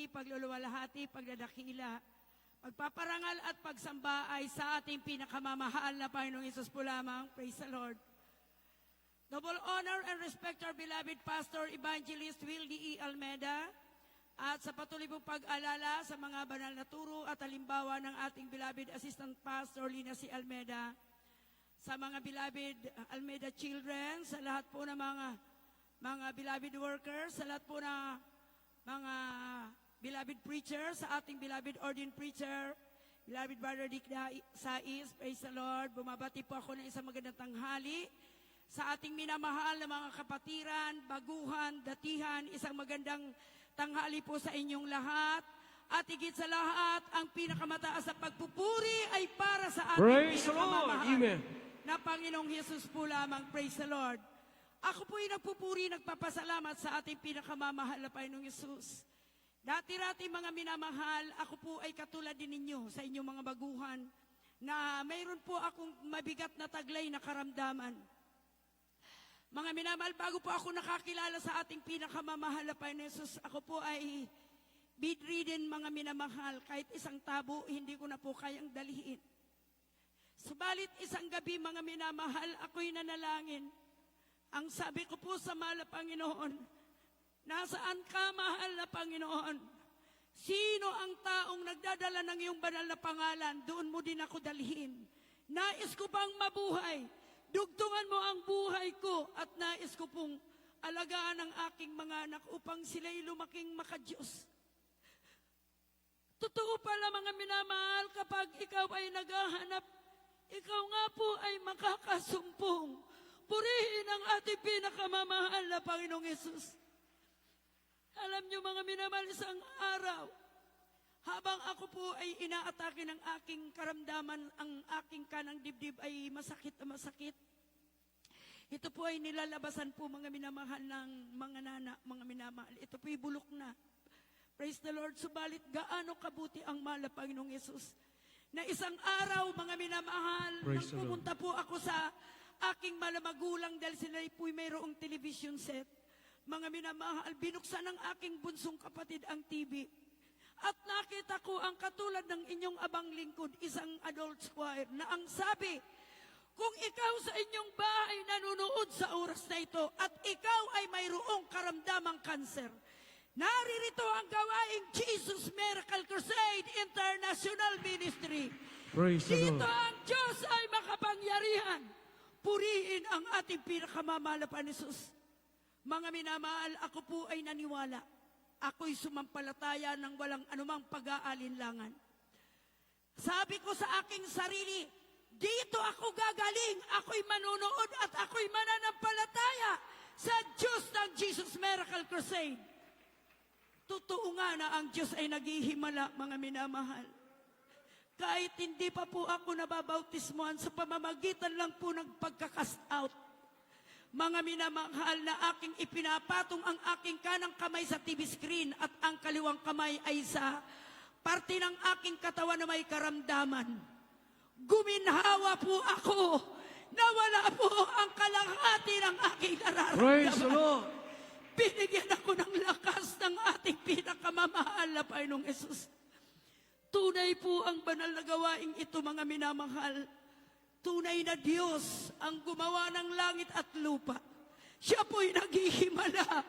papuri, pagluluwalhati, pagdadakila, pagpaparangal at pagsamba ay sa ating pinakamamahal na Panginoong Hesus po lamang. Praise the Lord. Double honor and respect our beloved Pastor Evangelist Wildy E. Almeda at sa patuloy pong pag-alala sa mga banal na turo at halimbawa ng ating beloved Assistant Pastor Lina C. Almeda, sa mga beloved Almeda children, sa lahat po ng mga beloved workers, sa lahat po na mga beloved preachers, sa ating beloved ordained preacher, beloved Brother Dick Sais, praise the Lord. Bumabati po ako ng isang magandang tanghali sa ating minamahal na mga kapatiran, baguhan, datihan, isang magandang tanghali po sa inyong lahat. At higit sa lahat, ang pinakamataas na pagpupuri ay para sa ating Praise the Lord. pinakamamahal Amen. na Panginoong Hesus po lamang. Praise the Lord. Ako po ay nagpupuri, nagpapasalamat sa ating pinakamamahal na Panginoong Hesus. Dati-rati mga minamahal, ako po ay katulad din ninyo sa inyong mga baguhan na mayroon po akong mabigat na taglay na karamdaman. Mga minamahal, bago po ako nakakilala sa ating pinakamamahal na Panginoong Hesus, ako po ay bedridden mga minamahal. Kahit isang tabo, hindi ko na po kayang dalhin. Subalit isang gabi mga minamahal, ako'y nanalangin. Ang sabi ko po sa mahal na Panginoon, nasaan ka mahal na Panginoon? Sino ang taong nagdadala ng iyong banal na pangalan? Doon mo din ako dalhin. Nais ko bang mabuhay? Dugtungan mo ang buhay ko at nais ko pong alagaan ang aking mga anak upang sila'y lumaking makadiyos. Totoo pala mga minamahal, kapag ikaw ay naghahanap, ikaw nga po ay makakasumpong. Purihin ang ating pinakamamahal na Panginoong Hesus. Alam niyo mga minamahal, isang araw, habang ako po ay inaatake ng aking karamdaman, ang aking kanang dibdib ay masakit na masakit. Ito po ay nilalabasan po mga minamahal ng mga nana, mga minamahal. Ito po ay bulok na. Praise the Lord. Subalit gaano kabuti ang mahal na Panginoong Hesus. Na isang araw mga minamahal, nang pumunta po ako sa aking malamagulang dahil sila po ay mayroong television set. Mga minamahal, binuksan ng aking bunsong kapatid ang TV. At nakita ko ang katulad ng inyong abang lingkod, isang adult choir, na ang sabi, kung ikaw sa inyong bahay nanonood sa oras na ito at ikaw ay mayroong karamdamang kanser, naririto ang gawaing Jesus Miracle Crusade International Ministry. Praise the Dito Lord. ang Diyos ay makapangyarihan. Purihin ang ating pinakamamahal na Panginoon. Mga minamahal, ako po ay naniwala. Ako'y sumampalataya ng walang anumang pag-aalinlangan. Sabi ko sa aking sarili, dito ako gagaling, ako'y manunood at ako'y mananampalataya sa Diyos ng Jesus Miracle Crusade. Totoo nga na ang Diyos ay naghihimala, mga minamahal. Kahit hindi pa po ako nababautismuhan, sa pamamagitan lang po ng pagkakast out. Mga minamahal, na aking ipinapatong ang aking kanang kamay sa TV screen at ang kaliwang kamay ay sa parte ng aking katawan na may karamdaman. Guminhawa po ako na wala po ang kalahati ng aking nararamdaman. Praise the Lord. Binigyan ako ng lakas ng ating pinakamamahal na Panginoong Hesus. Tunay po ang banal na gawaing ito, mga minamahal. Tunay na Diyos ang gumawa ng langit at lupa. Siya po'y naghihimala.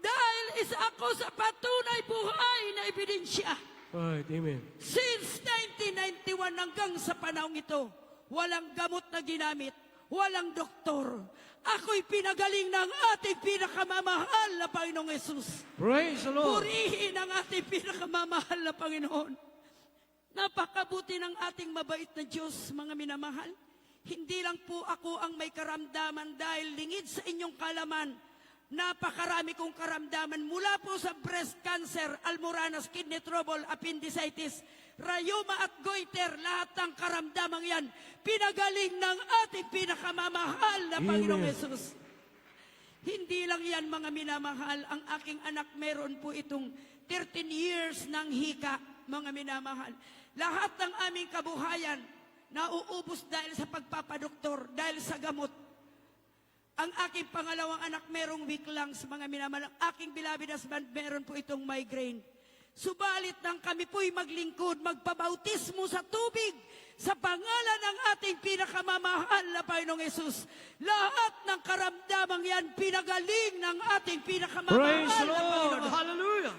Dahil isa ako sa patunay buhay na ebidensya. Right, amen. Since 1991 hanggang sa panahong ito, walang gamot na ginamit, walang doktor. Ako'y pinagaling ng ating pinakamamahal na Panginoong Hesus. Praise the Lord. Purihin ang ating pinakamamahal na Panginoon. Napakabuti ng ating mabait na Diyos, mga minamahal. Hindi lang po ako ang may karamdaman dahil lingid sa inyong kalaman. Napakarami kong karamdaman mula po sa breast cancer, almoranas, kidney trouble, appendicitis, rayuma at goiter. Lahat ng karamdamang yan, pinagaling ng ating pinakamamahal na Panginoong Hesus. Hindi lang yan, mga minamahal. Ang aking anak meron po itong 13 years ng hika, mga minamahal. Lahat ng aming kabuhayan, nauubos dahil sa pagpapadoktor, dahil sa gamot. Ang aking pangalawang anak merong weak lungs, mga minamahal. Ang aking beloved husband meron po itong migraine. Subalit nang kami po'y maglingkod, magpabautismo sa tubig, sa pangalan ng ating pinakamamahal na Panginoong Yesus, lahat ng karamdamang yan pinagaling ng ating pinakamamahal Praise the na Lord. Panginoon. Hallelujah.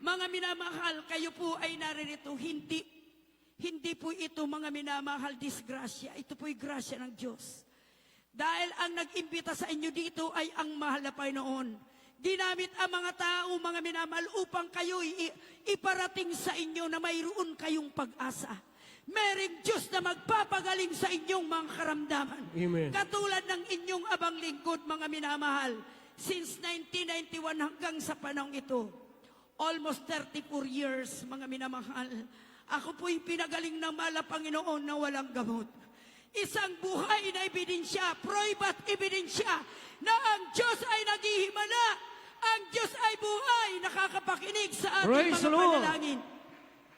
Mga minamahal, kayo po ay naririto, hindi po ito mga minamahal disgrasya, ito po'y grasya ng Diyos. Dahil ang nag-imbita sa inyo dito ay ang mahal na Panginoon. Ginamit ang mga tao, mga minamahal, upang kayo iparating sa inyo na mayroon kayong pag-asa. Merong Diyos na magpapagaling sa inyong mga karamdaman. Amen. Katulad ng inyong abang lingkod, mga minamahal, since 1991 hanggang sa panahon ito, almost 34 years, mga minamahal, ako po'y pinagaling ng mahal na Panginoon na walang gamot. Isang buhay na ebidensya, proibat ebidensya, na ang Diyos ay naghihimala. Ang Diyos ay buhay, nakakapakinig sa ating Praise mga the Lord. panalangin.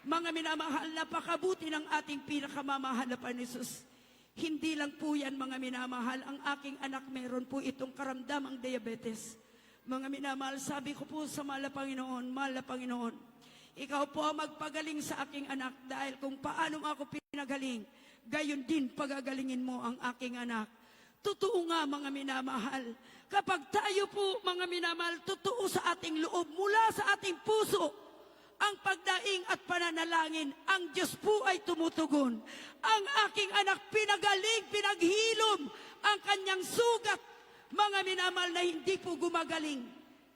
Mga minamahal, napakabuti ng ating pinakamamahal na Panginoon Jesus. Hindi lang po yan, mga minamahal, ang aking anak meron po itong karamdamang diabetes. Mga minamahal, sabi ko po sa mahal na Panginoon, ikaw po ang magpagaling sa aking anak dahil kung paano mo ako pinagaling, gayon din pagagalingin mo ang aking anak. Totoo nga, mga minamahal, kapag tayo po, mga minamahal, totoo sa ating loob, mula sa ating puso, ang pagdaing at pananalangin, ang Diyos po ay tumutugon. Ang aking anak pinagaling, pinaghilom ang kanyang sugat, mga minamahal na hindi po gumagaling.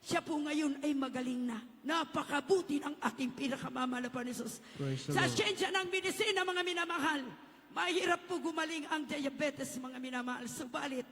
Siya po ngayon ay magaling na. Napakabuti ng ating pinakamamahal na Panginoon Jesus. Praise the Sa Lord. siyensya ng medisina, mga minamahal, mahirap po gumaling ang diabetes, mga minamahal. Subalit,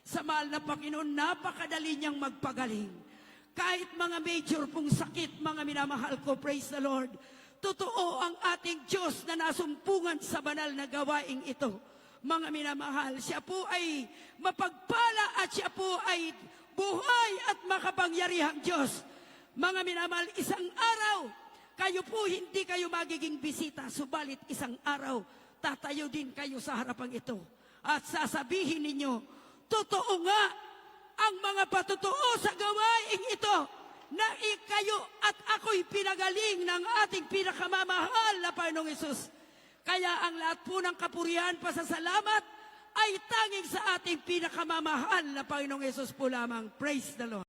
sa mahal na Panginoon, napakadali niyang magpagaling. Kahit mga major pong sakit, mga minamahal ko, praise the Lord. Totoo ang ating Diyos na nasumpungan sa banal na gawaing ito. Mga minamahal, siya po ay mapagpala at siya po ay buhay at makapangyarihang Diyos. Mga minamahal, isang araw, kayo po hindi kayo magiging bisita, subalit isang araw, tatayo din kayo sa harapang ito. At sasabihin ninyo, totoo nga ang mga patotoo sa gawaing ito na kayo at ako'y pinagaling ng ating pinakamamahal na Panginoong Hesus. Kaya ang lahat po ng kapurihan, pasasalamat ay tanging sa ating pinakamamahal na Panginoong Hesus po lamang. Praise the Lord.